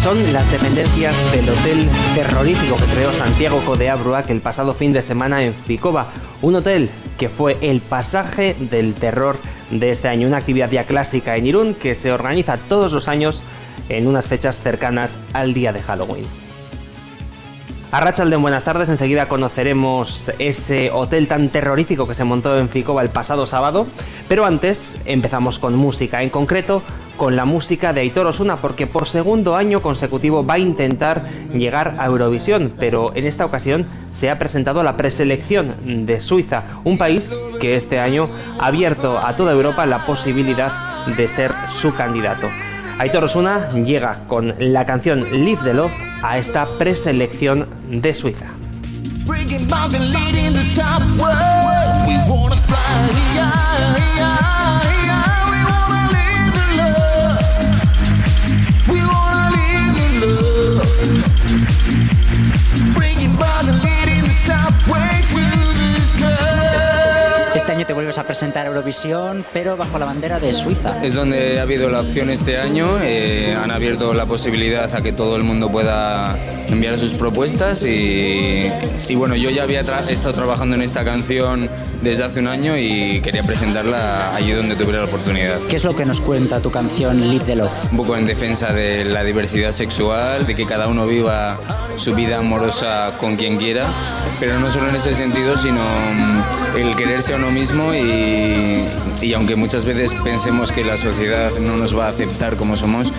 Son las dependencias del hotel terrorífico que creó Santiago Codea Bruac el pasado fin de semana en Ficoba, un hotel que fue el pasaje del terror de este año, una actividad ya clásica en Irún que se organiza todos los años en unas fechas cercanas al día de Halloween. Arratsaldeon, buenas tardes. Enseguida conoceremos ese hotel tan terrorífico que se montó en Ficoba el pasado sábado, pero antes empezamos con música, en concreto con la música de Aitor Osuna, porque por segundo año consecutivo va a intentar llegar a Eurovisión, pero en esta ocasión se ha presentado la preselección de Suiza, un país que este año ha abierto a toda Europa la posibilidad de ser su candidato. Aitor Osuna llega con la canción Live the Love a esta preselección de Suiza. Este año te vuelves a presentar a Eurovisión, pero bajo la bandera de Suiza. Es donde ha habido la opción este año, han abierto la posibilidad a que todo el mundo pueda enviar sus propuestas y bueno, yo ya había estado trabajando en esta canción desde hace un año y quería presentarla allí donde tuviera la oportunidad. ¿Qué es lo que nos cuenta tu canción Live the Love? Un poco en defensa de la diversidad sexual, de que cada uno viva su vida amorosa con quien quiera, pero no solo en ese sentido, sino el quererse a uno mismo y aunque muchas veces pensemos que la sociedad no nos va a aceptar como somos,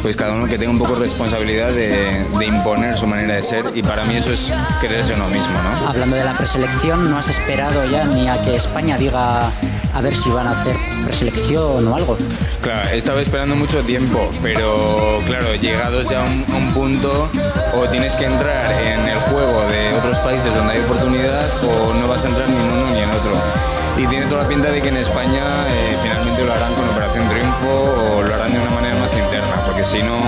pues cada uno que tenga un poco responsabilidad de imponer su manera de ser, y para mí eso es quererse a uno mismo, ¿no? Hablando de la preselección, ¿no has esperado ya ni a que España diga a ver si van a hacer preselección o algo? Claro, he estado esperando mucho tiempo, pero claro, llegados ya a un punto, o tienes que entrar en el juego de otros países donde hay oportunidad, o no vas a entrar ni en uno ni en otro. Y tiene toda la pinta de que en España finalmente lo harán con Operación Triunfo o lo harán de una manera más interna, porque si no,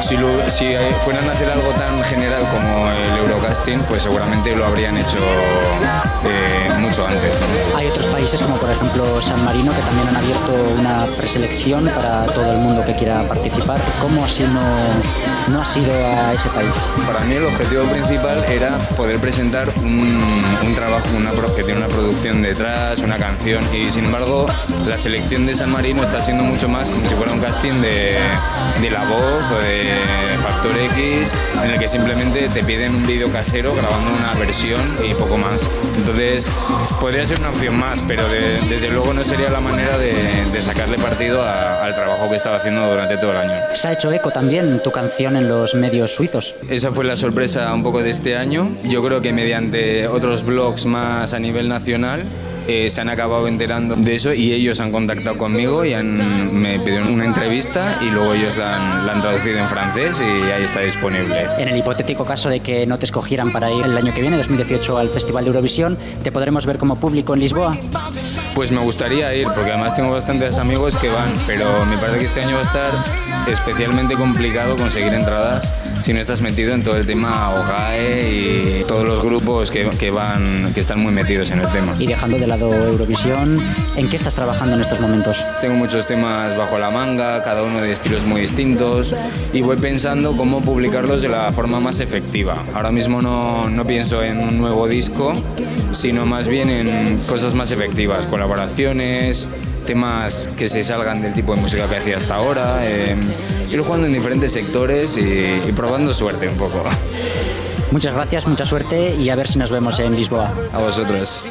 si fueran a hacer algo tan general como el Eurocasting, pues seguramente lo habrían hecho mucho antes, ¿no? Hay otros países como por ejemplo San Marino que también han abierto una preselección para todo el mundo que quiera participar. ¿Cómo así no has ido a ese país? Para mí el objetivo principal era poder presentar un trabajo que tiene una producción detrás, una canción, y sin embargo la selección de San Marino está siendo mucho más como si fuera un casting de La Voz o de Factor X, en el que simplemente te piden un vídeo casero grabando una versión y poco más. Entonces podría ser una opción más, pero desde luego no sería la manera de sacarle partido al trabajo que estaba haciendo durante todo el año. Se ha hecho eco también tu canción en los medios suizos. Esa fue la sorpresa un poco de este año. Yo creo que mediante otros blogs más a nivel nacional se han acabado enterando de eso y ellos han contactado conmigo y me pidieron una entrevista y luego ellos la han traducido en francés y ahí está disponible. En el hipotético caso de que no te escogieran para ir el año que viene, 2018, al Festival de Eurovisión, ¿te podremos ver como público en Lisboa? Pues me gustaría ir, porque además tengo bastantes amigos que van, pero me parece que este año va a estar especialmente complicado conseguir entradas si no estás metido en todo el tema OGAE y todos los grupos que están muy metidos en el tema. Y dejando de lado Eurovisión, ¿en qué estás trabajando en estos momentos? Tengo muchos temas bajo la manga, cada uno de estilos muy distintos, y voy pensando cómo publicarlos de la forma más efectiva. Ahora mismo no pienso en un nuevo disco, sino más bien en cosas más efectivas, colaboraciones, temas que se salgan del tipo de música que hacía hasta ahora, ir jugando en diferentes sectores y probando suerte un poco. Muchas gracias, mucha suerte y a ver si nos vemos en Lisboa. A vosotros.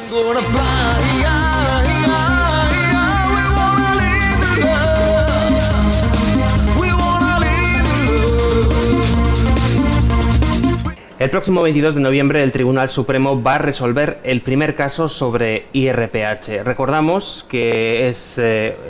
El próximo 22 de noviembre el Tribunal Supremo va a resolver el primer caso sobre IRPH. Recordamos que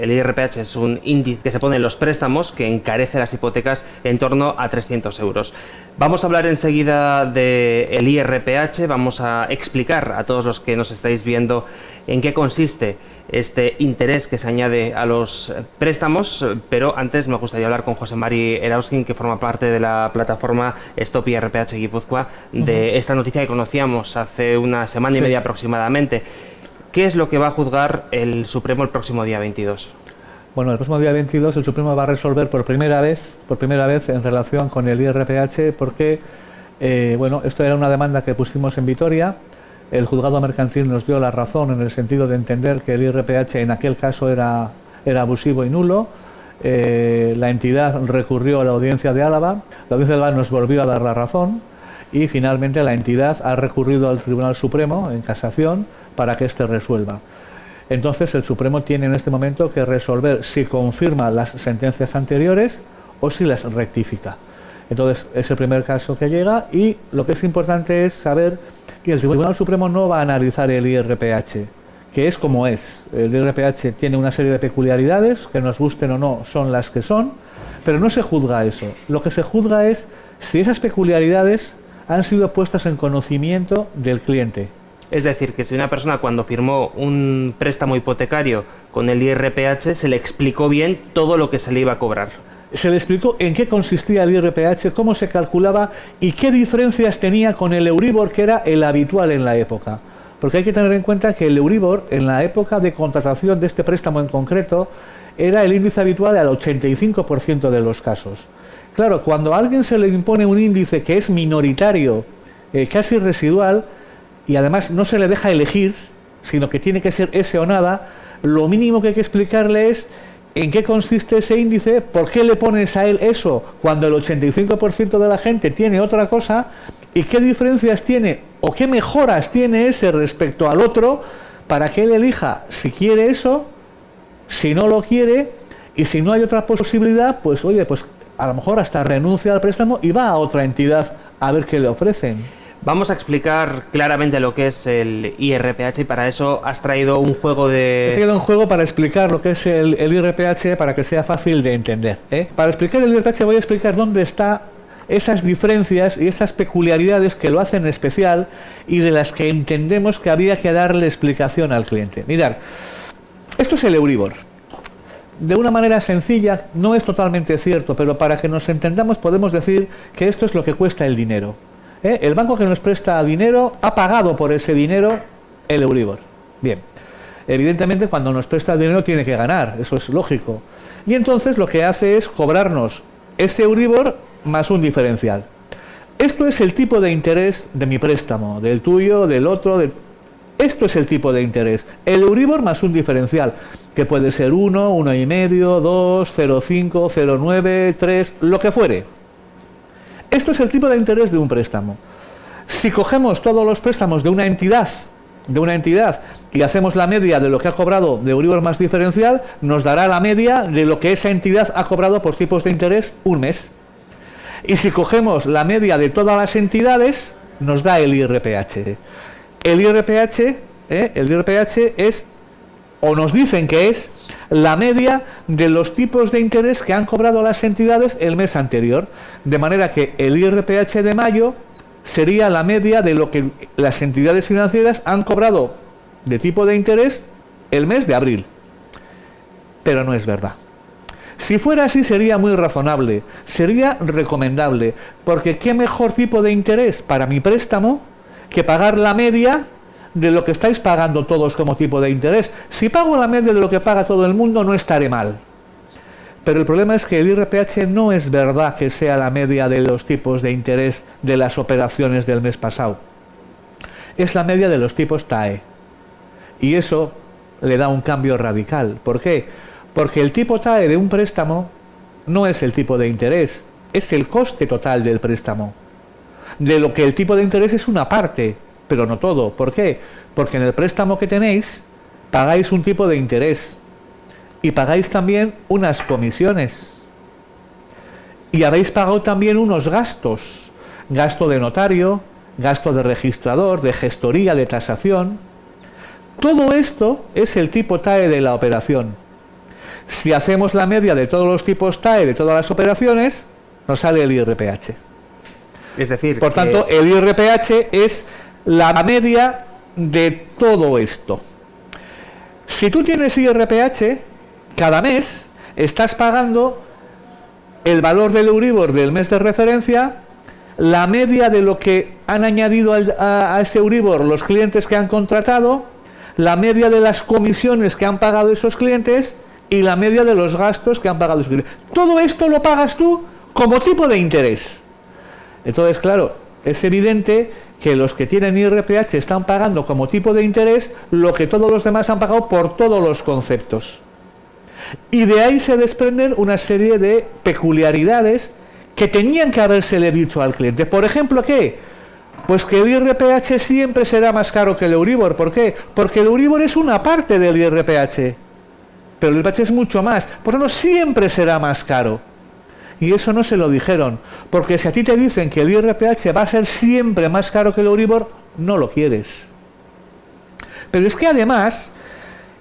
el IRPH es un índice que se pone en los préstamos que encarece las hipotecas en torno a 300 euros. Vamos a hablar enseguida del IRPH, vamos a explicar a todos los que nos estáis viendo en qué consiste este interés que se añade a los préstamos, pero antes me gustaría hablar con José Mari Erauskin, que forma parte de la plataforma Stop IRPH Guipúzcoa, de esta noticia que conocíamos hace una semana y media aproximadamente. ¿Qué es lo que va a juzgar el Supremo el próximo día 22? Bueno, el próximo día 22 el Supremo va a resolver por primera vez en relación con el IRPH, porque esto era una demanda que pusimos en Vitoria. El juzgado mercantil nos dio la razón en el sentido de entender que el IRPH en aquel caso era abusivo y nulo. La entidad recurrió a la Audiencia de Álava, la Audiencia de Álava nos volvió a dar la razón y finalmente la entidad ha recurrido al Tribunal Supremo en casación para que éste resuelva. Entonces el Supremo tiene en este momento que resolver si confirma las sentencias anteriores o si las rectifica. Entonces es el primer caso que llega, y lo que es importante es saber que el Tribunal Supremo no va a analizar el IRPH, que es como es. El IRPH tiene una serie de peculiaridades, que nos gusten o no, son las que son, pero no se juzga eso. Lo que se juzga es si esas peculiaridades han sido puestas en conocimiento del cliente. Es decir, que si una persona cuando firmó un préstamo hipotecario con el IRPH se le explicó bien todo lo que se le iba a cobrar. Se le explicó en qué consistía el IRPH, cómo se calculaba y qué diferencias tenía con el Euribor, que era el habitual en la época. Porque hay que tener en cuenta que el Euribor, en la época de contratación de este préstamo en concreto, era el índice habitual al 85% de los casos. Claro, cuando a alguien se le impone un índice que es minoritario, casi residual, y además no se le deja elegir, sino que tiene que ser ese o nada, lo mínimo que hay que explicarle es en qué consiste ese índice, por qué le pones a él eso cuando el 85% de la gente tiene otra cosa, y qué diferencias tiene o qué mejoras tiene ese respecto al otro, para que él elija si quiere eso, si no lo quiere, y si no hay otra posibilidad, pues oye, pues a lo mejor hasta renuncia al préstamo y va a otra entidad a ver qué le ofrecen. Vamos a explicar claramente lo que es el IRPH, y para eso has traído un juego de... He traído un juego para explicar lo que es el IRPH, para que sea fácil de entender, ¿eh? Para explicar el IRPH voy a explicar dónde están esas diferencias y esas peculiaridades que lo hacen especial y de las que entendemos que había que darle explicación al cliente. Mirad, esto es el Euribor. De una manera sencilla, no es totalmente cierto, pero para que nos entendamos podemos decir que esto es lo que cuesta el dinero. El banco que nos presta dinero ha pagado por ese dinero el Euribor. Bien, evidentemente cuando nos presta dinero tiene que ganar, eso es lógico. Y entonces lo que hace es cobrarnos ese Euribor más un diferencial. Esto es el tipo de interés de mi préstamo, del tuyo, del otro. Esto es el tipo de interés. El Euribor más un diferencial, que puede ser 1, 1,5, 2, 0,5, 0,9, 3, lo que fuere. Esto es el tipo de interés de un préstamo. Si cogemos todos los préstamos de una entidad y hacemos la media de lo que ha cobrado de Euribor más diferencial, nos dará la media de lo que esa entidad ha cobrado por tipos de interés un mes. Y si cogemos la media de todas las entidades, nos da el IRPH. El IRPH es, o nos dicen que es, la media de los tipos de interés que han cobrado las entidades el mes anterior. De manera que el IRPH de mayo sería la media de lo que las entidades financieras han cobrado de tipo de interés el mes de abril. Pero no es verdad. Si fuera así sería muy razonable, sería recomendable, porque ¿qué mejor tipo de interés para mi préstamo que pagar la media de lo que estáis pagando todos como tipo de interés? Si pago la media de lo que paga todo el mundo, no estaré mal. Pero el problema es que el IRPH no es verdad que sea la media de los tipos de interés de las operaciones del mes pasado. Es la media de los tipos TAE. Y eso le da un cambio radical. ¿Por qué? Porque el tipo TAE de un préstamo no es el tipo de interés, es el coste total del préstamo. De lo que el tipo de interés es una parte, pero no todo. ¿Por qué? Porque en el préstamo que tenéis pagáis un tipo de interés y pagáis también unas comisiones y habéis pagado también unos gastos, gasto de notario, gasto de registrador, de gestoría, de tasación. Todo esto es el tipo TAE de la operación. Si hacemos la media de todos los tipos TAE de todas las operaciones, nos sale el IRPH. Es decir, por tanto, el IRPH es la media de todo esto. Si tú tienes IRPH, cada mes estás pagando el valor del Euribor del mes de referencia, la media de lo que han añadido a ese Euribor los clientes que han contratado, la media de las comisiones que han pagado esos clientes y la media de los gastos que han pagado sus clientes. Todo esto lo pagas tú como tipo de interés. Entonces, claro, es evidente que los que tienen IRPH están pagando como tipo de interés lo que todos los demás han pagado por todos los conceptos. Y de ahí se desprenden una serie de peculiaridades que tenían que habérsele dicho al cliente. Por ejemplo, ¿qué? Pues que el IRPH siempre será más caro que el Euribor. ¿Por qué? Porque el Euribor es una parte del IRPH, pero el IRPH es mucho más. Por lo tanto, siempre será más caro. Y eso no se lo dijeron, porque si a ti te dicen que el IRPH va a ser siempre más caro que el Euribor, no lo quieres. Pero es que además,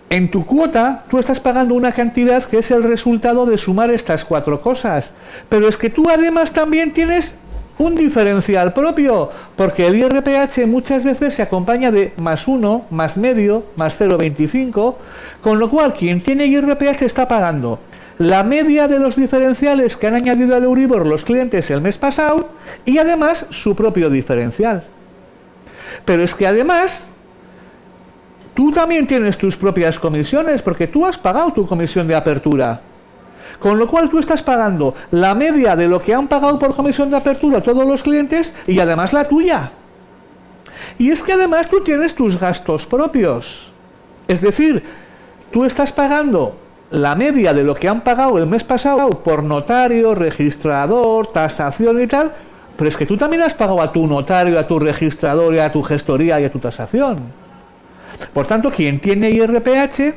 en tu cuota, tú estás pagando una cantidad que es el resultado de sumar estas 4 cosas. Pero es que tú además también tienes un diferencial propio, porque el IRPH muchas veces se acompaña de +1, más medio, más 0,25, con lo cual quien tiene IRPH está pagando la media de los diferenciales que han añadido al Euribor los clientes el mes pasado y además su propio diferencial. Pero es que además tú también tienes tus propias comisiones, porque tú has pagado tu comisión de apertura. Con lo cual tú estás pagando la media de lo que han pagado por comisión de apertura todos los clientes y además la tuya. Y es que además tú tienes tus gastos propios. Es decir, tú estás pagando la media de lo que han pagado el mes pasado por notario, registrador, tasación y tal, pero es que tú también has pagado a tu notario, a tu registrador, a tu gestoría y a tu tasación. Por tanto, quien tiene IRPH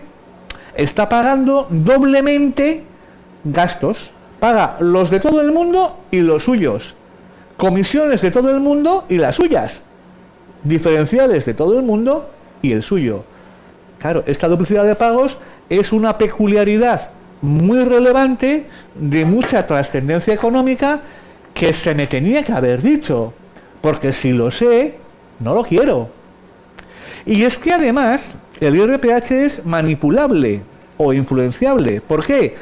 está pagando doblemente gastos. Paga los de todo el mundo y los suyos. Comisiones de todo el mundo y las suyas. Diferenciales de todo el mundo y el suyo. Claro, esta duplicidad de pagos es una peculiaridad muy relevante, de mucha trascendencia económica, que se me tenía que haber dicho, porque si lo sé, no lo quiero. Y es que además el IRPH es manipulable o influenciable. ¿Por qué?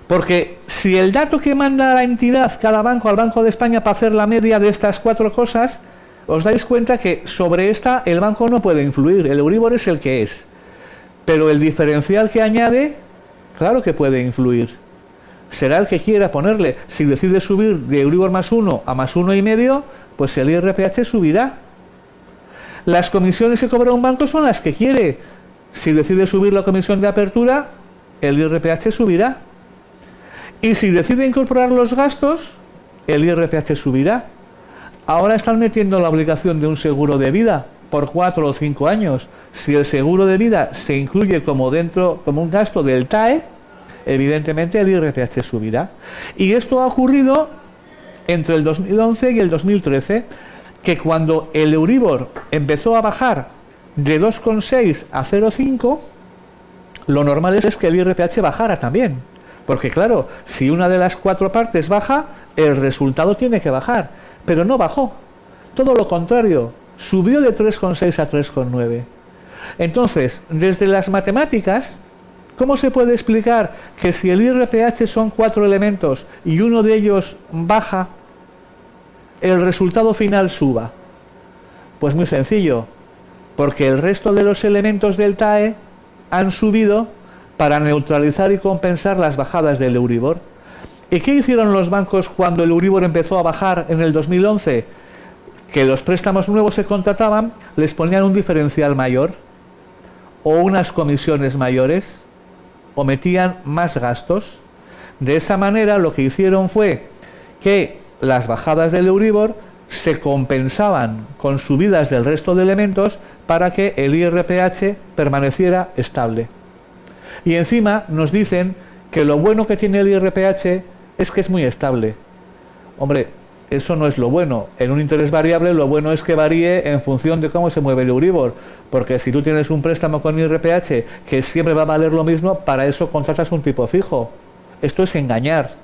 Porque si el dato que manda la entidad, cada banco, al Banco de España, para hacer la media de estas 4 cosas, os dais cuenta que sobre esta el banco no puede influir, el Euribor es el que es. Pero el diferencial que añade, claro que puede influir. Será el que quiera ponerle. Si decide subir de Euribor +1 a +1,5, pues el IRPH subirá. Las comisiones que cobra un banco son las que quiere. Si decide subir la comisión de apertura, el IRPH subirá. Y si decide incorporar los gastos, el IRPH subirá. Ahora están metiendo la obligación de un seguro de vida por 4 o 5 años. Si el seguro de vida se incluye como un gasto del TAE, evidentemente el IRPH subirá. Y esto ha ocurrido entre el 2011 y el 2013, que cuando el Euribor empezó a bajar de 2,6 a 0,5, lo normal es que el IRPH bajara también. Porque claro, si una de las 4 partes baja, el resultado tiene que bajar. Pero no bajó. Todo lo contrario, subió de 3,6 a 3,9. Entonces, desde las matemáticas, ¿cómo se puede explicar que si el IRPH son 4 elementos y uno de ellos baja, el resultado final suba? Pues muy sencillo, porque el resto de los elementos del TAE han subido para neutralizar y compensar las bajadas del Euribor. ¿Y qué hicieron los bancos cuando el Euribor empezó a bajar en el 2011? Que los préstamos nuevos se contrataban, les ponían un diferencial mayor, o unas comisiones mayores, o metían más gastos. De esa manera lo que hicieron fue que las bajadas del Euribor se compensaban con subidas del resto de elementos para que el IRPH permaneciera estable. Y encima nos dicen que lo bueno que tiene el IRPH es que es muy estable. Hombre, eso no es lo bueno. En un interés variable lo bueno es que varíe en función de cómo se mueve el Euribor, porque si tú tienes un préstamo con IRPH que siempre va a valer lo mismo, para eso contratas un tipo fijo. Esto es engañar.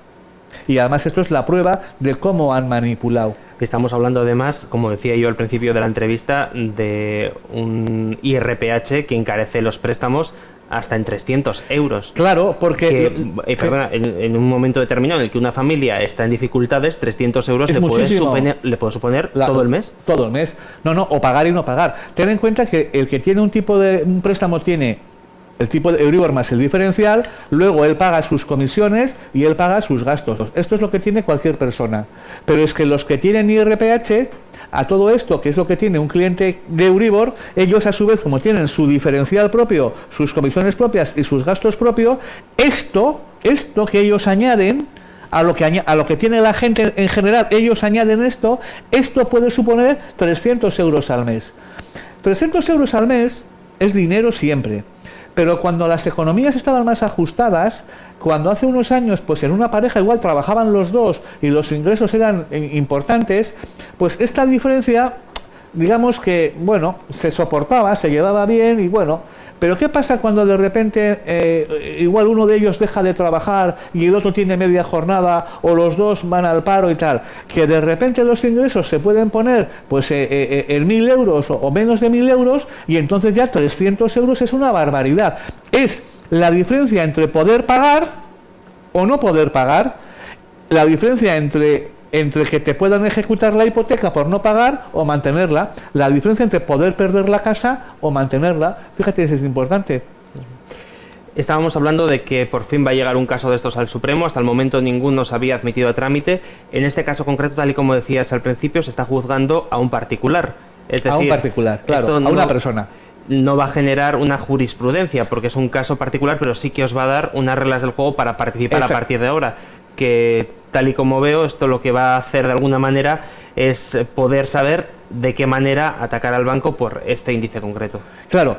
Y además esto es la prueba de cómo han manipulado. Estamos hablando además, como decía yo al principio de la entrevista, de un IRPH que encarece los préstamos hasta en 300 euros. Claro, porque... perdona, en un momento determinado en el que una familia está en dificultades, 300 euros le puede suponer todo el mes. Todo el mes. No, o pagar y no pagar. Ten en cuenta que el que tiene un préstamo tiene el tipo de Euribor más el diferencial, luego él paga sus comisiones y él paga sus gastos. Esto es lo que tiene cualquier persona. Pero es que los que tienen IRPH, a todo esto, que es lo que tiene un cliente de Euribor, ellos a su vez, como tienen su diferencial propio, sus comisiones propias y sus gastos propios, esto que ellos añaden, a lo que tiene la gente en general, ellos añaden esto puede suponer 300 euros al mes. 300 euros al mes es dinero siempre. Pero cuando las economías estaban más ajustadas, cuando hace unos años, pues en una pareja igual trabajaban los dos y los ingresos eran importantes, pues esta diferencia, digamos que, bueno, se soportaba, se llevaba bien y bueno. Pero ¿qué pasa cuando de repente igual uno de ellos deja de trabajar y el otro tiene media jornada o los dos van al paro y tal? Que de repente los ingresos se pueden poner pues en 1.000 euros o menos de 1.000 euros y entonces ya 300 euros es una barbaridad. Es la diferencia entre poder pagar o no poder pagar, la diferencia entre que te puedan ejecutar la hipoteca por no pagar o mantenerla, la diferencia entre poder perder la casa o mantenerla. Fíjate, eso es importante. Estábamos hablando de que por fin va a llegar un caso de estos al Supremo. Hasta el momento ninguno se había admitido a trámite. En este caso concreto, tal y como decías al principio, se está juzgando a un particular. Es decir, a un particular, claro, a una persona. No va a generar una jurisprudencia porque es un caso particular, pero sí que os va a dar unas reglas del juego para participar. Exacto. A partir de ahora. Que tal y como veo, esto lo que va a hacer de alguna manera es poder saber de qué manera atacar al banco por este índice concreto. Claro,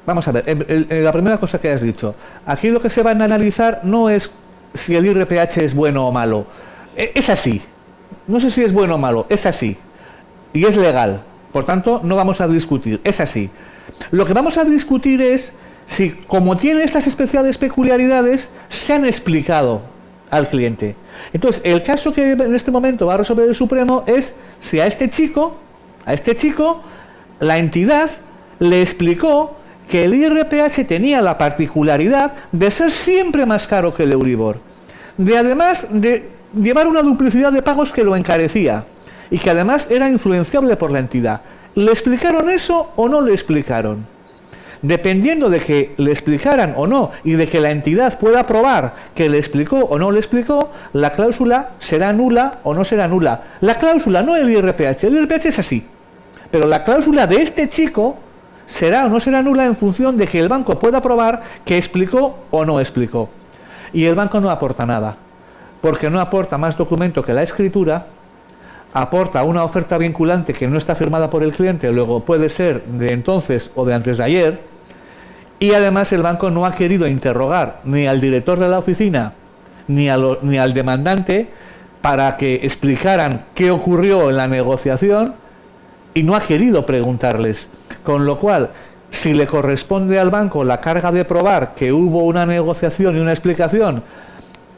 vamos a ver, la primera cosa que has dicho, aquí lo que se van a analizar no es si el IRPH es bueno o malo, es así, no sé si es bueno o malo, es así, y es legal, por tanto no vamos a discutir, es así. Lo que vamos a discutir es si, como tiene estas especiales peculiaridades, se han explicado al cliente. Entonces, el caso que en este momento va a resolver el Supremo es si a este chico, la entidad le explicó que el IRPH tenía la particularidad de ser siempre más caro que el Euribor, de además de llevar una duplicidad de pagos que lo encarecía y que además era influenciable por la entidad. ¿Le explicaron eso o no le explicaron? Dependiendo de que le explicaran o no y de que la entidad pueda probar que le explicó o no le explicó, la cláusula será nula o no será nula. La cláusula, no el IRPH es así, pero la cláusula de este chico será o no será nula en función de que el banco pueda probar que explicó o no explicó. Y el banco no aporta nada, porque no aporta más documento que la escritura, aporta una oferta vinculante que no está firmada por el cliente, luego puede ser de entonces o de antes de ayer, y además el banco no ha querido interrogar ni al director de la oficina ni al demandante para que explicaran qué ocurrió en la negociación y no ha querido preguntarles, con lo cual si le corresponde al banco la carga de probar que hubo una negociación y una explicación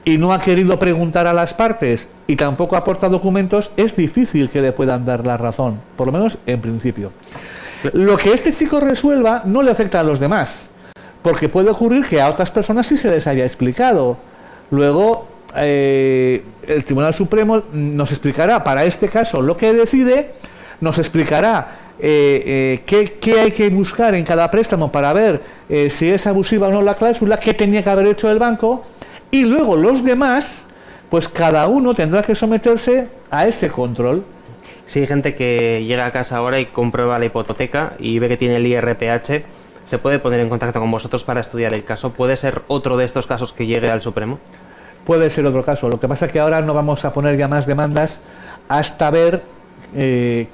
y no ha querido preguntar a las partes y tampoco aporta documentos, es difícil que le puedan dar la razón, por lo menos en principio. Lo que este chico resuelva no le afecta a los demás, porque puede ocurrir que a otras personas sí se les haya explicado. Luego el Tribunal Supremo nos explicará para este caso lo que decide, nos explicará qué hay que buscar en cada préstamo para ver si es abusiva o no la cláusula, qué tenía que haber hecho el banco, y luego los demás, pues cada uno tendrá que someterse a ese control. Si hay gente que llega a casa ahora y comprueba la hipoteca y ve que tiene el IRPH, ¿se puede poner en contacto con vosotros para estudiar el caso? ¿Puede ser otro de estos casos que llegue al Supremo? Puede ser otro caso. Lo que pasa es que ahora no vamos a poner ya más demandas hasta ver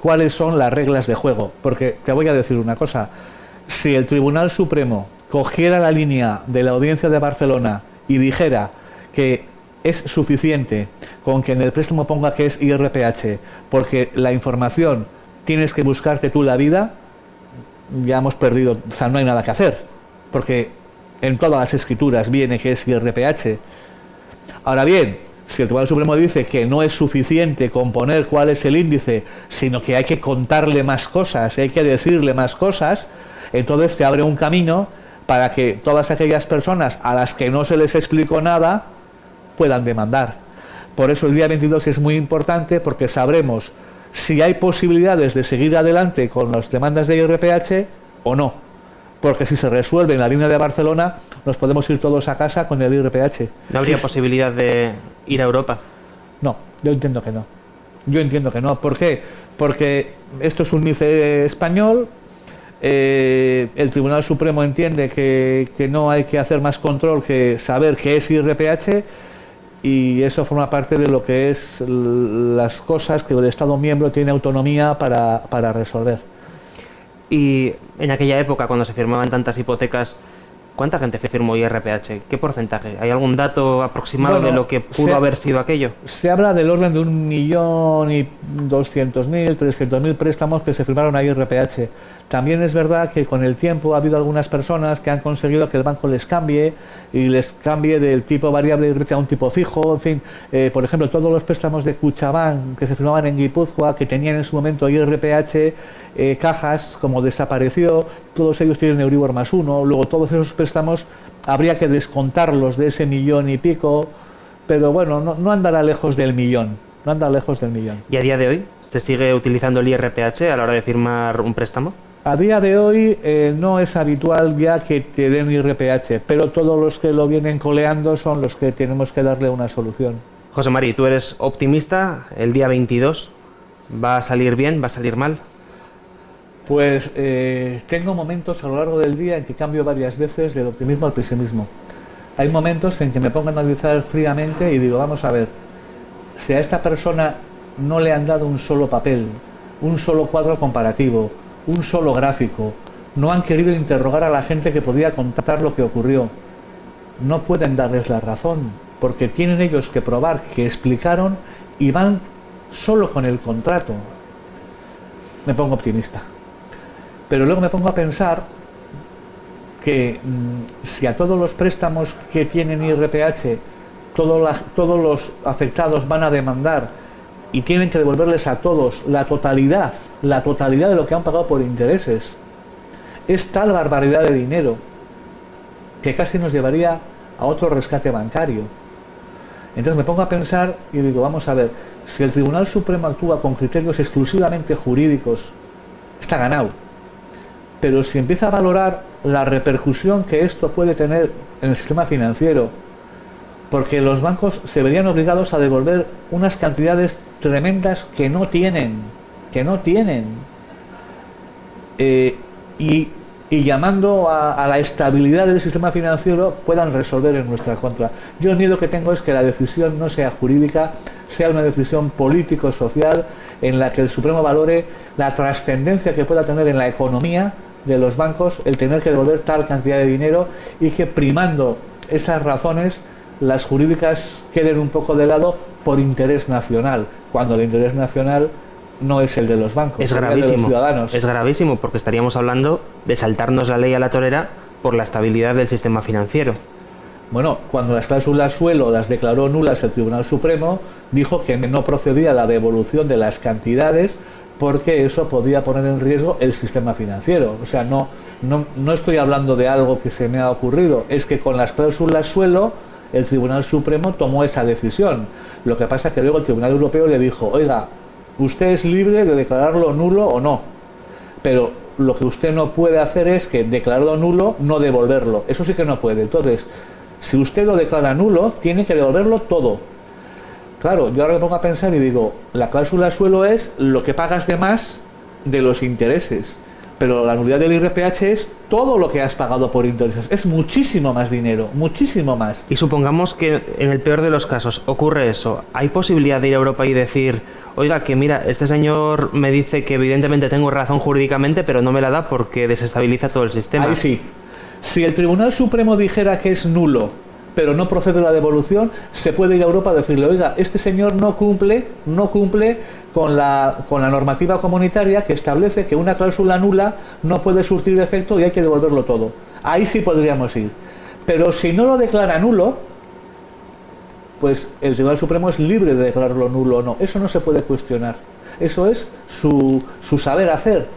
cuáles son las reglas de juego. Porque te voy a decir una cosa. Si el Tribunal Supremo cogiera la línea de la Audiencia de Barcelona y dijera que es suficiente con que en el préstamo ponga que es IRPH, porque la información tienes que buscarte tú la vida, ya hemos perdido, o sea, no hay nada que hacer, porque en todas las escrituras viene que es IRPH. Ahora bien, si el Tribunal Supremo dice que no es suficiente con poner cuál es el índice, sino que hay que contarle más cosas, hay que decirle más cosas, entonces se abre un camino para que todas aquellas personas a las que no se les explicó nada puedan demandar. Por eso el día 22 es muy importante, porque sabremos si hay posibilidades de seguir adelante con las demandas de IRPH o no. porque si se resuelve en la línea de Barcelona, nos podemos ir todos a casa con el IRPH. ¿No habría posibilidad de ir a Europa? No, yo entiendo que no. Yo entiendo que no. ¿Por qué? Porque esto es un MICE español, el Tribunal Supremo entiende que no hay que hacer más control que saber qué es IRPH, y eso forma parte de lo que es las cosas que el Estado miembro tiene autonomía para resolver. Y en aquella época, cuando se firmaban tantas hipotecas, ¿cuánta gente firmó IRPH? ¿Qué porcentaje? ¿Hay algún dato aproximado de lo que pudo haber sido aquello? Se habla del orden de 1.200.000, 300.000 préstamos que se firmaron a IRPH. También es verdad que con el tiempo ha habido algunas personas que han conseguido que el banco les cambie, y les cambie del tipo variable a un tipo fijo. En fin, por ejemplo, todos los préstamos de Kutxabank que se firmaban en Guipúzcoa, que tenían en su momento IRPH, cajas, como desapareció, todos ellos tienen Euribor más 1. Luego todos esos préstamos habría que descontarlos de ese 1.000.000 y pico, pero bueno, no andará lejos del millón, no anda lejos del millón. ¿Y a día de hoy se sigue utilizando el IRPH a la hora de firmar un préstamo? A día de hoy no es habitual ya que te den IRPH, pero todos los que lo vienen coleando son los que tenemos que darle una solución. José Mari, ¿tú eres optimista? ¿El día 22 va a salir bien, va a salir mal? Pues tengo momentos a lo largo del día en que cambio varias veces del optimismo al pesimismo. Hay momentos en que me pongo a analizar fríamente y digo, vamos a ver, si a esta persona no le han dado un solo papel, un solo cuadro comparativo, un solo gráfico, no han querido interrogar a la gente que podía contar lo que ocurrió, no pueden darles la razón, porque tienen ellos que probar que explicaron y van solo con el contrato. Me pongo optimista. Pero luego me pongo a pensar que si a todos los préstamos que tienen IRPH, todos los afectados van a demandar y tienen que devolverles a todos la totalidad de lo que han pagado por intereses, es tal barbaridad de dinero que casi nos llevaría a otro rescate bancario. Entonces me pongo a pensar y digo, vamos a ver, si el Tribunal Supremo actúa con criterios exclusivamente jurídicos, está ganado. Pero si empieza a valorar la repercusión que esto puede tener en el sistema financiero, porque los bancos se verían obligados a devolver unas cantidades tremendas que no tienen, y llamando a la estabilidad del sistema financiero, puedan resolver en nuestra contra. Yo el miedo que tengo es que la decisión no sea jurídica, sea una decisión político-social en la que el Supremo valore la trascendencia que pueda tener en la economía de los bancos el tener que devolver tal cantidad de dinero, y que primando esas razones, las jurídicas queden un poco de lado por interés nacional, cuando el interés nacional no es el de los bancos, es el gravísimo, de los ciudadanos. Es gravísimo, porque estaríamos hablando de saltarnos la ley a la torera por la estabilidad del sistema financiero. Bueno, cuando las cláusulas suelo las declaró nulas el Tribunal Supremo, dijo que no procedía la devolución de las cantidades porque eso podía poner en riesgo el sistema financiero. O sea, no estoy hablando de algo que se me ha ocurrido, es que con las cláusulas suelo el Tribunal Supremo tomó esa decisión. Lo que pasa es que luego el Tribunal Europeo le dijo, oiga, usted es libre de declararlo nulo o no, pero lo que usted no puede hacer es que declararlo nulo, no devolverlo. Eso sí que no puede. Entonces, si usted lo declara nulo, tiene que devolverlo todo. Claro, yo ahora me pongo a pensar y digo, la cláusula suelo es lo que pagas de más de los intereses, pero la nulidad del IRPH es todo lo que has pagado por intereses. Es muchísimo más dinero, muchísimo más. Y supongamos que en el peor de los casos ocurre eso. ¿Hay posibilidad de ir a Europa y decir, oiga, que mira, este señor me dice que evidentemente tengo razón jurídicamente, pero no me la da porque desestabiliza todo el sistema? Ahí sí. Si el Tribunal Supremo dijera que es nulo, pero no procede la devolución, se puede ir a Europa a decirle, oiga, este señor no cumple con la normativa comunitaria que establece que una cláusula nula no puede surtir efecto y hay que devolverlo todo. Ahí sí podríamos ir. Pero si no lo declara nulo, pues el Tribunal Supremo es libre de declararlo nulo o no. Eso no se puede cuestionar. Eso es su saber hacer.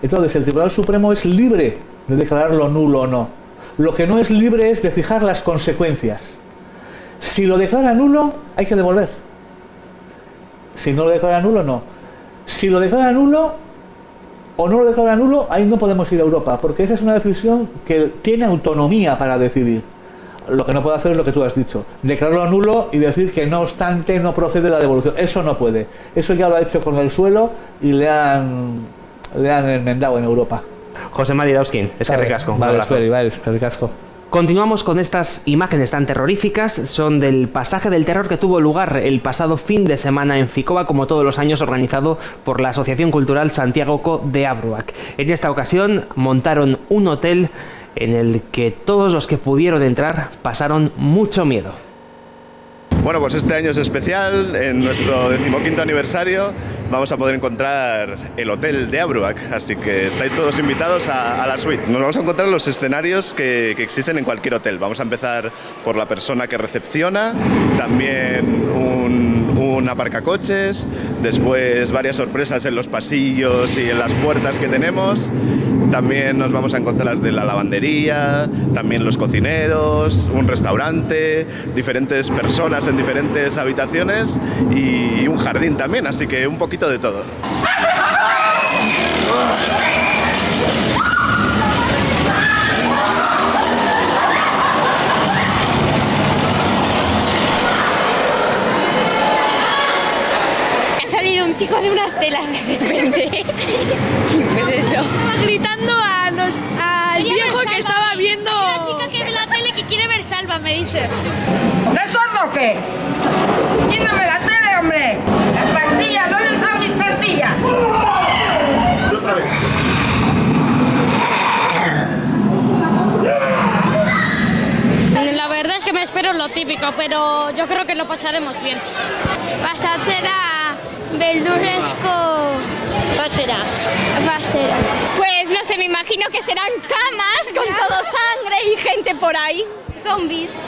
Entonces el Tribunal Supremo es libre de declararlo nulo o no. Lo que no es libre es de fijar las consecuencias. Si lo declara nulo, hay que devolver. Si no lo declara nulo, no. Si lo declara nulo, o no lo declara nulo, ahí no podemos ir a Europa, porque esa es una decisión que tiene autonomía para decidir. Lo que no puede hacer es lo que tú has dicho, declararlo nulo y decir que no obstante no procede la devolución. Eso no puede. Eso ya lo ha hecho con el suelo y le han enmendado en Europa. José Mari Dauskin, es que ricasco. Vale, ricasco. Continuamos con estas imágenes tan terroríficas. Son del pasaje del terror que tuvo lugar el pasado fin de semana en Ficoba, como todos los años organizado por la Asociación Cultural Santiago de Abruac. En esta ocasión montaron un hotel en el que todos los que pudieron entrar pasaron mucho miedo. Bueno, pues este año es especial. En nuestro 15º aniversario vamos a poder encontrar el hotel de Abruac, así que estáis todos invitados a la suite. Nos vamos a encontrar los escenarios que existen en cualquier hotel. Vamos a empezar por la persona que recepciona, también un aparcacoches, después varias sorpresas en los pasillos y en las puertas que tenemos. También nos vamos a encontrar las de la lavandería, también los cocineros, un restaurante, diferentes personas en diferentes habitaciones y un jardín también, así que un poquito de todo. Ha salido un chico de unas telas de repente y pues eso. Estaba gritando al viejo que estaba viendo... Hay una chica que ve la tele que quiere ver Salva, me dice. ¿De sordo o qué? ¡Quítame la tele, hombre! ¡Las pastillas! ¿Dónde están mis pastillas? Otra vez. La verdad es que me espero lo típico, pero yo creo que lo pasaremos bien. Pasatera, verduresco. Pasará. Pues no sé, me imagino que serán camas con todo sangre y gente por ahí. Zombies.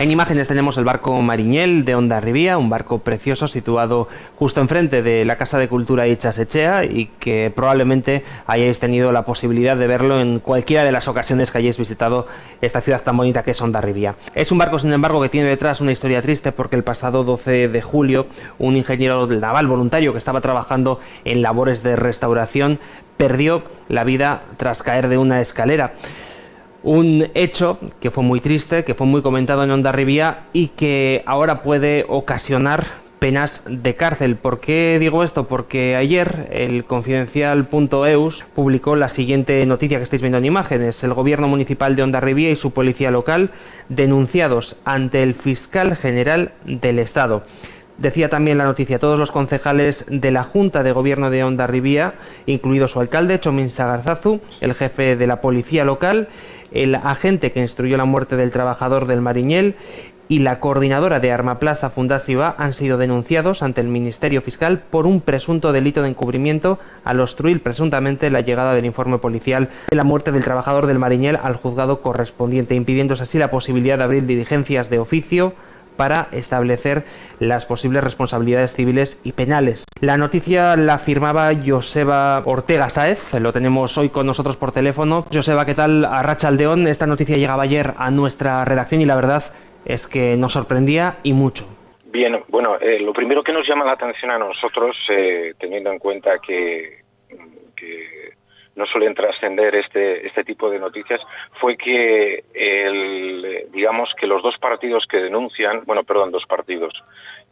En imágenes tenemos el barco Mariñel de Hondarribía, un barco precioso situado justo enfrente de la Casa de Cultura Itxasechea y que probablemente hayáis tenido la posibilidad de verlo en cualquiera de las ocasiones que hayáis visitado esta ciudad tan bonita que es Hondarribía. Es un barco, sin embargo, que tiene detrás una historia triste porque el pasado 12 de julio un ingeniero naval voluntario que estaba trabajando en labores de restauración perdió la vida tras caer de una escalera. Un hecho que fue muy triste, que fue muy comentado en Hondarribía y que ahora puede ocasionar penas de cárcel. ¿Por qué digo esto? Porque ayer el Confidencial.eus publicó la siguiente noticia que estáis viendo en imágenes. El gobierno municipal de Hondarribía y su policía local denunciados ante el fiscal general del Estado. Decía también la noticia, todos los concejales de la Junta de Gobierno de Hondarribía, incluido su alcalde, Txomin Sagarzazu, el jefe de la policía local, el agente que instruyó la muerte del trabajador del Mariñel y la coordinadora de Armaplaza Fundazioa han sido denunciados ante el Ministerio Fiscal por un presunto delito de encubrimiento al obstruir presuntamente la llegada del informe policial de la muerte del trabajador del Mariñel al juzgado correspondiente, impidiéndose así la posibilidad de abrir diligencias de oficio para establecer las posibles responsabilidades civiles y penales. La noticia la firmaba Joseba Ortega Sáez, lo tenemos hoy con nosotros por teléfono. Joseba, ¿qué tal? Arratsaldeon. Esta noticia llegaba ayer a nuestra redacción y la verdad es que nos sorprendía y mucho. Bien, bueno, lo primero que nos llama la atención a nosotros, teniendo en cuenta que no suelen trascender este tipo de noticias, fue que digamos que los dos partidos que denuncian,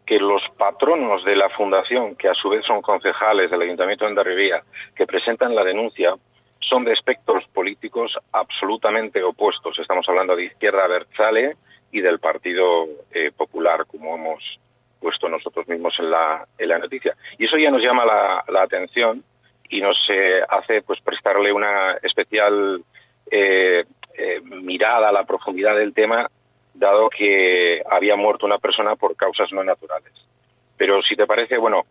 que los patronos de la fundación, que a su vez son concejales del Ayuntamiento de Hondarribía, que presentan la denuncia, son de espectros políticos absolutamente opuestos. Estamos hablando de Izquierda Abertzale y del Partido Popular, como hemos puesto nosotros mismos en la noticia. Y eso ya nos llama la atención y nos hace pues prestarle una especial mirada a la profundidad del tema, dado que había muerto una persona por causas no naturales. Pero si te parece, bueno,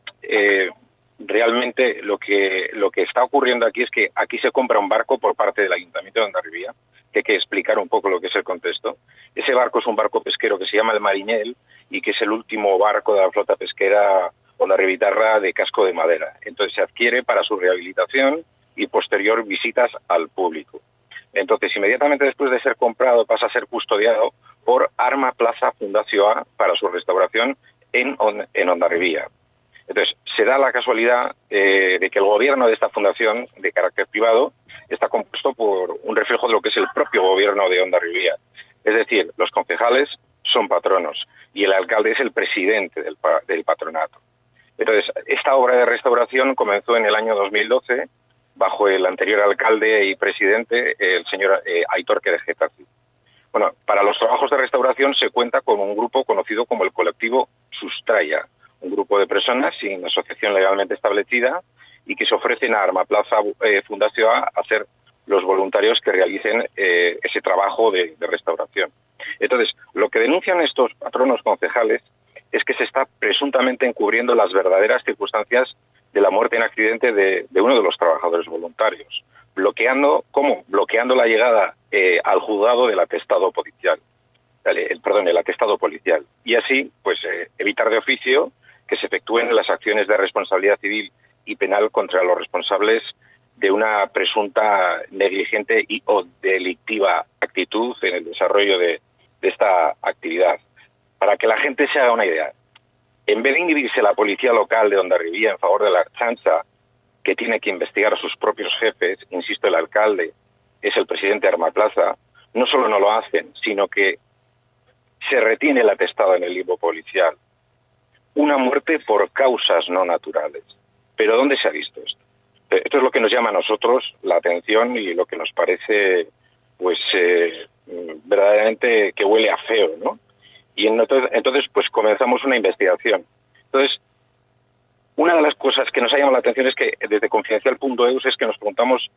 realmente lo que está ocurriendo aquí es que aquí se compra un barco por parte del Ayuntamiento de Hondarribia, que hay que explicar un poco lo que es el contexto. Ese barco es un barco pesquero que se llama el Mariñel y que es el último barco de la flota pesquera hondarribitarra de casco de madera. Entonces se adquiere para su rehabilitación y posterior visitas al público. Entonces, inmediatamente después de ser comprado, pasa a ser custodiado por Arma Plaza Fundació A para su restauración en Hondarribia. Entonces, se da la casualidad de que el gobierno de esta fundación, de carácter privado, está compuesto por un reflejo de lo que es el propio gobierno de Hondarribia. Es decir, los concejales son patronos y el alcalde es el presidente del patronato. Entonces, esta obra de restauración comenzó en el año 2012 bajo el anterior alcalde y presidente, el señor Aitor Querejetazi. Bueno, para los trabajos de restauración se cuenta con un grupo conocido como el colectivo Sustraya, un grupo de personas sin asociación legalmente establecida y que se ofrecen a Arma Plaza Fundació a ser los voluntarios que realicen ese trabajo de restauración. Entonces, lo que denuncian estos patronos concejales es que se está presuntamente encubriendo las verdaderas circunstancias de la muerte en accidente de uno de los trabajadores voluntarios, bloqueando la llegada al juzgado del atestado policial, el atestado policial, y así pues evitar de oficio que se efectúen las acciones de responsabilidad civil y penal contra los responsables de una presunta negligente y o delictiva actitud en el desarrollo de esta actividad. Para que la gente se haga una idea, en vez de inhibirse la policía local de Hondarribia en favor de la Ertzaintza, que tiene que investigar a sus propios jefes, insisto, el alcalde es el presidente de Arma Plaza, no solo no lo hacen, sino que se retiene el atestado en el libro policial. Una muerte por causas no naturales. ¿Pero dónde se ha visto esto? Esto es lo que nos llama a nosotros la atención y lo que nos parece, pues, verdaderamente que huele a feo, ¿no? Y entonces, pues comenzamos una investigación. Entonces, una de las cosas que nos ha llamado la atención es que desde Confidencial.eus es que nos preguntamos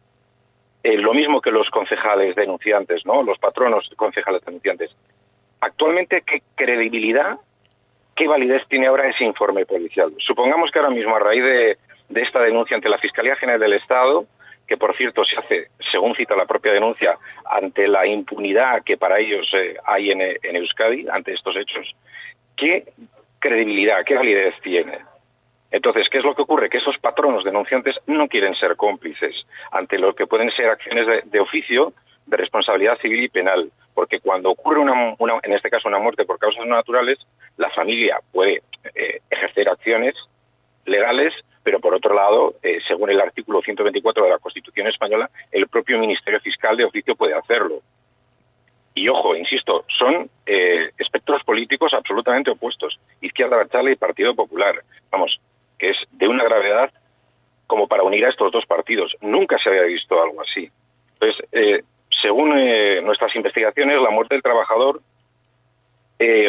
lo mismo que los concejales denunciantes, ¿no? Los patronos concejales denunciantes. Actualmente, ¿qué credibilidad, qué validez tiene ahora ese informe policial? Supongamos que ahora mismo, a raíz de esta denuncia ante la Fiscalía General del Estado, que por cierto se hace, según cita la propia denuncia, ante la impunidad que para ellos hay en Euskadi, ante estos hechos, ¿qué credibilidad, qué validez tiene? Entonces, ¿qué es lo que ocurre? Que esos patronos denunciantes no quieren ser cómplices ante lo que pueden ser acciones de oficio de responsabilidad civil y penal, porque cuando ocurre en este caso una muerte por causas no naturales, la familia puede ejercer acciones legales, pero por otro lado, según el artículo 124 de la Constitución española, el propio Ministerio Fiscal de oficio puede hacerlo. Y ojo, insisto, son espectros políticos absolutamente opuestos, Izquierda Abertzale y Partido Popular. Vamos, que es de una gravedad como para unir a estos dos partidos. Nunca se había visto algo así. Entonces, según nuestras investigaciones, la muerte del trabajador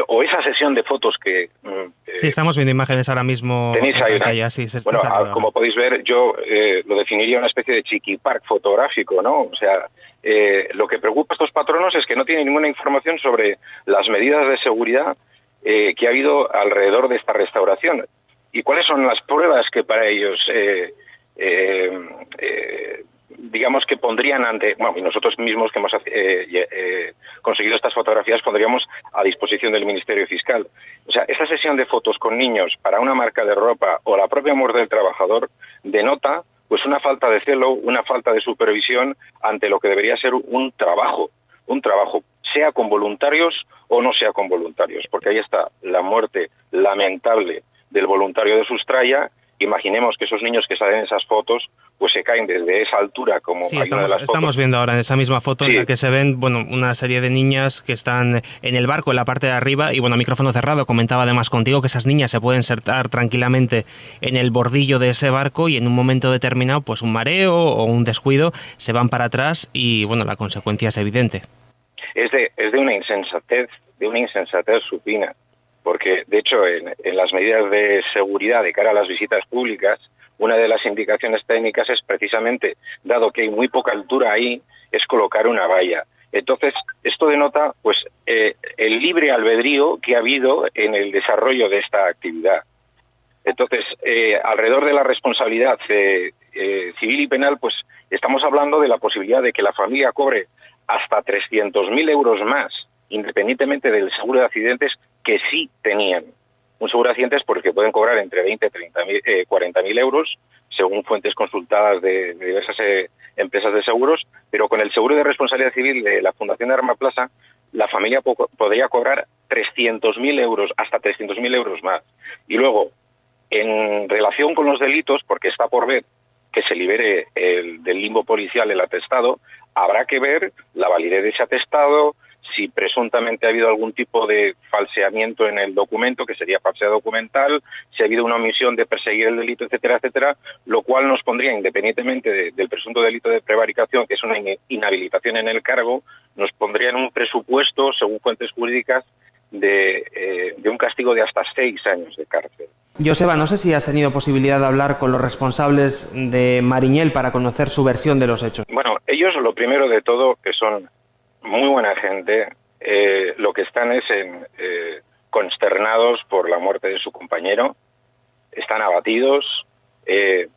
o esa sesión de fotos que... sí, estamos viendo imágenes ahora mismo. Tenéis ahí, ¿no? Sí, bueno, como podéis ver, yo lo definiría una especie de chiquipark fotográfico, ¿no? O sea, lo que preocupa a estos patronos es que no tienen ninguna información sobre las medidas de seguridad que ha habido alrededor de esta restauración. ¿Y cuáles son las pruebas que para ellos... digamos que pondrían ante, bueno, y nosotros mismos que hemos conseguido estas fotografías pondríamos a disposición del Ministerio Fiscal. O sea, esta sesión de fotos con niños para una marca de ropa o la propia muerte del trabajador denota pues una falta de celo, una falta de supervisión ante lo que debería ser un trabajo, sea con voluntarios o no sea con voluntarios, porque ahí está la muerte lamentable del voluntario de Sustraya. Imaginemos que esos niños que salen en esas fotos pues se caen desde esa altura como sí, hay una de las estamos fotos. Viendo ahora en esa misma foto en la que se ven una serie de niñas que están en el barco en la parte de arriba y a micrófono cerrado comentaba además contigo que esas niñas se pueden sentar tranquilamente en el bordillo de ese barco y en un momento determinado pues un mareo o un descuido se van para atrás y la consecuencia es evidente. Es de una insensatez supina. Porque, de hecho, en las medidas de seguridad de cara a las visitas públicas, una de las indicaciones técnicas es precisamente, dado que hay muy poca altura ahí, es colocar una valla. Entonces, esto denota pues el libre albedrío que ha habido en el desarrollo de esta actividad. Entonces, alrededor de la responsabilidad civil y penal, pues estamos hablando de la posibilidad de que la familia cobre hasta 300.000 euros más, independientemente del seguro de accidentes que sí tenían. Un seguro de accidentes porque pueden cobrar entre 20 y 40.000 euros, según fuentes consultadas de diversas empresas de seguros, pero con el seguro de responsabilidad civil de la Fundación de Arma Plaza, la familia podría cobrar 300.000 euros, hasta 300.000 euros más. Y luego, en relación con los delitos, porque está por ver que se libere del limbo policial el atestado, habrá que ver la validez de ese atestado, si presuntamente ha habido algún tipo de falseamiento en el documento, que sería falsedad documental, si ha habido una omisión de perseguir el delito, etcétera, etcétera, lo cual nos pondría, independientemente del presunto delito de prevaricación, que es una inhabilitación en el cargo, nos pondría en un presupuesto, según fuentes jurídicas, de un castigo de hasta 6 años de cárcel. Joseba, no sé si has tenido posibilidad de hablar con los responsables de Mariñel para conocer su versión de los hechos. Bueno, ellos lo primero de todo, que son muy buena gente, lo que están es consternados por la muerte de su compañero, están abatidos.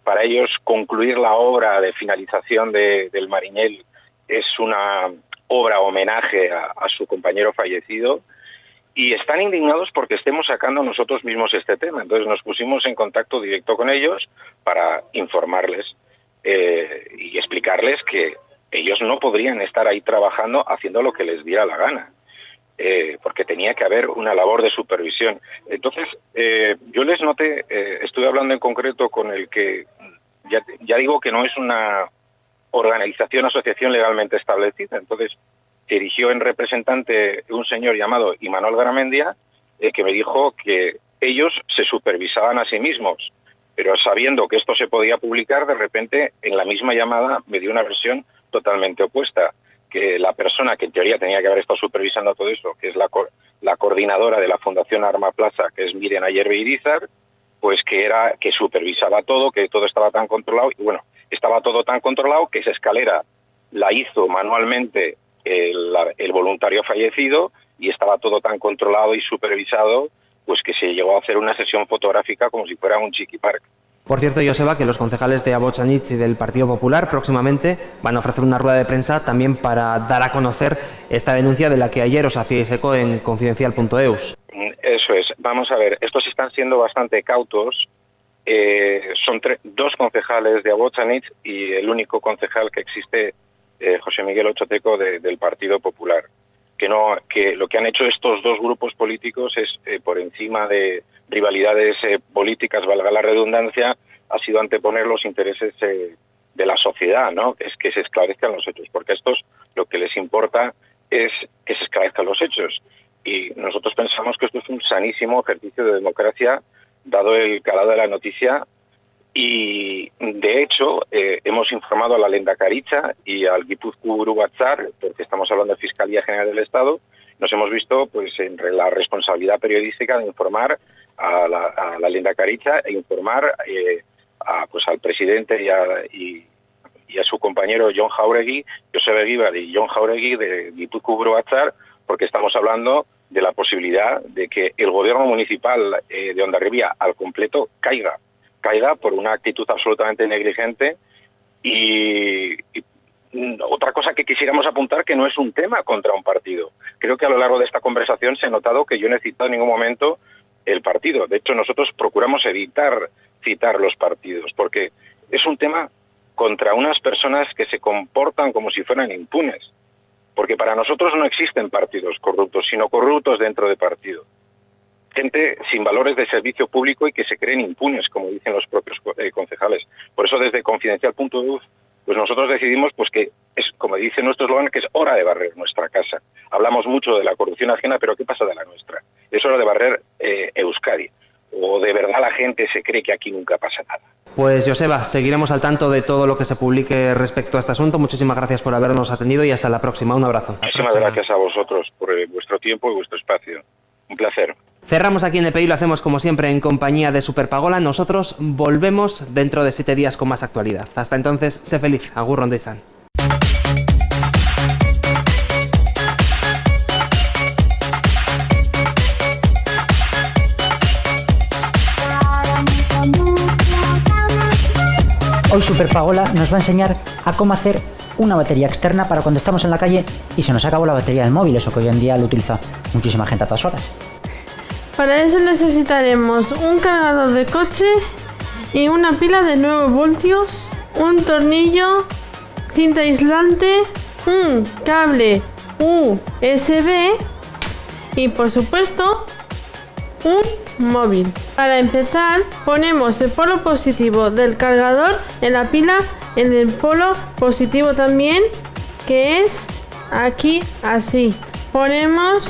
Para ellos concluir la obra de finalización del Mariñel es una obra homenaje a su compañero fallecido, y están indignados porque estemos sacando nosotros mismos este tema. Entonces nos pusimos en contacto directo con ellos para informarles y explicarles que ellos no podrían estar ahí trabajando haciendo lo que les diera la gana, porque tenía que haber una labor de supervisión. Entonces, yo les noté, estuve hablando en concreto con el que, ya digo que no es una asociación legalmente establecida, entonces se dirigió en representante un señor llamado Imanol Garamendia, que me dijo que ellos se supervisaban a sí mismos, pero sabiendo que esto se podía publicar, de repente en la misma llamada me dio una versión totalmente opuesta, que la persona que en teoría tenía que haber estado supervisando todo eso, que es la coordinadora de la Fundación Arma Plaza, que es Miriam Ayerbe Irizar, pues que supervisaba todo, que todo estaba tan controlado, y bueno, estaba todo tan controlado que esa escalera la hizo manualmente el voluntario fallecido, y estaba todo tan controlado y supervisado, pues que se llegó a hacer una sesión fotográfica como si fuera un chiqui park. Por cierto, Joseba, que los concejales de Abotxanitz y del Partido Popular próximamente van a ofrecer una rueda de prensa también para dar a conocer esta denuncia de la que ayer os hacíais eco en confidencial.eus. Eso es. Vamos a ver, estos están siendo bastante cautos. Son 2 concejales de Abotxanitz y el único concejal que existe, José Miguel Ochoteco, del Partido Popular. Que lo que han hecho estos 2 grupos políticos es, por encima de rivalidades políticas, valga la redundancia, ha sido anteponer los intereses de la sociedad, ¿no? Es que se esclarezcan los hechos, porque a estos lo que les importa es que se esclarezcan los hechos. Y nosotros pensamos que esto es un sanísimo ejercicio de democracia, dado el calado de la noticia. Y, de hecho, hemos informado a la Lehendakaritza y al Gipuzkoa Batzar, porque estamos hablando de Fiscalía General del Estado, nos hemos visto pues en la responsabilidad periodística de informar a la Lehendakaritza e informar al presidente y a su compañero Jon Jauregui, Joseba Egibar y Jon Jauregui de Gipuzkoa Batzar, porque estamos hablando de la posibilidad de que el gobierno municipal de Hondarribia al completo caiga por una actitud absolutamente negligente. Y otra cosa que quisiéramos apuntar, que no es un tema contra un partido. Creo que a lo largo de esta conversación se ha notado que yo no he citado en ningún momento el partido. De hecho, nosotros procuramos evitar citar los partidos, porque es un tema contra unas personas que se comportan como si fueran impunes. Porque para nosotros no existen partidos corruptos, sino corruptos dentro de partidos. Gente sin valores de servicio público y que se creen impunes, como dicen los propios concejales. Por eso, desde confidencial.eus, pues nosotros decidimos pues que es, como dice nuestro eslogan, que es hora de barrer nuestra casa. Hablamos mucho de la corrupción ajena, pero ¿qué pasa de la nuestra? Es hora de barrer Euskadi. ¿O de verdad la gente se cree que aquí nunca pasa nada? Pues, Joseba, seguiremos al tanto de todo lo que se publique respecto a este asunto. Muchísimas gracias por habernos atendido y hasta la próxima. Un abrazo. Muchísimas gracias a vosotros por vuestro tiempo y vuestro espacio. Un placer. Cerramos aquí en EPI y lo hacemos como siempre en compañía de Superpagola. Nosotros volvemos dentro de 7 días con más actualidad. Hasta entonces, sé feliz. Agur Ronda izan. Hoy Super Paola nos va a enseñar a cómo hacer una batería externa para cuando estamos en la calle y se nos acabó la batería del móvil, eso que hoy en día lo utiliza muchísima gente a todas horas. Para eso necesitaremos un cargador de coche y una pila de 9 voltios, un tornillo, cinta aislante, un cable USB y por supuesto un móvil. Para empezar ponemos el polo positivo del cargador en la pila, en el polo positivo también, que es aquí así. Ponemos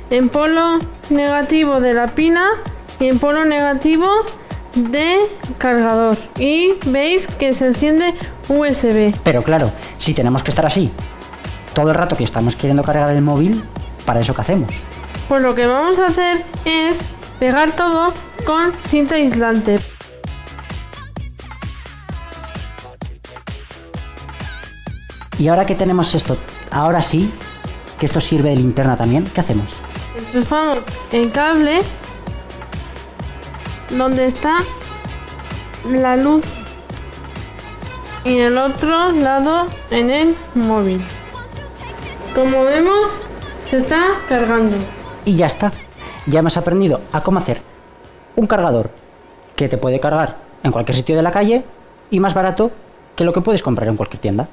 en polo negativo de la pila y en polo negativo de cargador y veis que se enciende USB. Pero claro, si tenemos que estar así todo el rato que estamos queriendo cargar el móvil, ¿para eso qué hacemos? Pues lo que vamos a hacer es pegar todo con cinta aislante. Y ahora que tenemos esto, ahora sí, que esto sirve de linterna también, ¿qué hacemos? Enchufamos el cable donde está la luz y el otro lado en el móvil. Como vemos, se está cargando. Y ya está. Ya hemos aprendido a cómo hacer un cargador que te puede cargar en cualquier sitio de la calle y más barato que lo que puedes comprar en cualquier tienda.